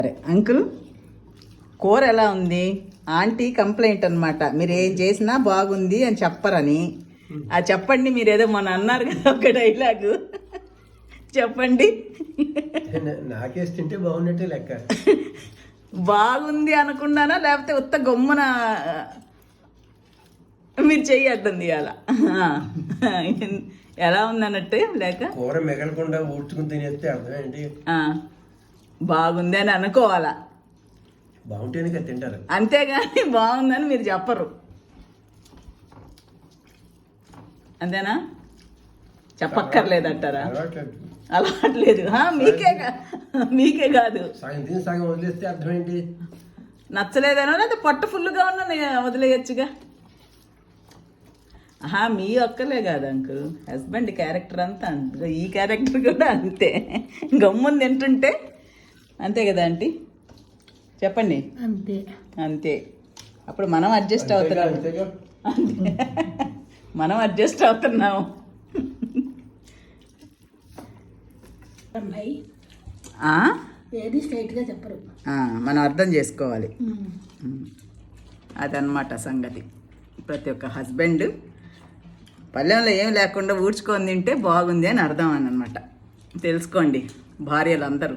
సరే అంకుల్, కూర ఎలా ఉంది? ఆంటీ కంప్లైంట్ అనమాట, మీరు ఏం చేసినా బాగుంది అని చెప్పరని. అది చెప్పండి, మీరు ఏదో మొన్న అన్నారు కదా ఒక డైలాగు, చెప్పండి. నాకేసి తింటే బాగున్నట్టే లెక్క. బాగుంది అనుకున్నానా లేకపోతే ఉత్త గమ్మున మీరు చెయ్యట్టుంది అలా ఎలా ఉందన్నట్టే లేక కూర మిగలకుండా ఊడ్చుకుని తినేస్తే అర్థం ఏంటి? బాగుంది అని అనుకోవాలా, బాగుంటేనే కదా తింటారు. అంతేగాని బాగుందని మీరు చెప్పరు, అంతేనా? చెప్పక్కర్లేదంటారా? అలవాట్లేదు. మీకే కాదు, సగం తిని సగం వదిలేస్తే అర్థం ఏంటి? నచ్చలేదనో లేదా పొట్ట ఫుల్గా ఉన్నా వదిలేయచ్చుగా. మీ ఒక్కలే కాదు అంకుల్, హస్బెండ్ క్యారెక్టర్ అంతా అంతే, ఈ క్యారెక్టర్ కూడా అంతే. గమ్మున తింటుంటే అంతే కదా ఆంటీ, చెప్పండి. అంతే అంతే. అప్పుడు మనం అడ్జస్ట్ అవుతున్నాం, అంతే, మనం అడ్జస్ట్ అవుతున్నాము. ఏది స్ట్రైట్గా చెప్పరు, మనం అర్థం చేసుకోవాలి. అదనమాట సంగతి. ప్రతి ఒక్క హస్బెండ్ పల్లెంలో ఏం లేకుండా ఊడ్చుకొని తింటే బాగుంది అని అర్థం అనమాట. తెలుసుకోండి భార్యలు అందరూ.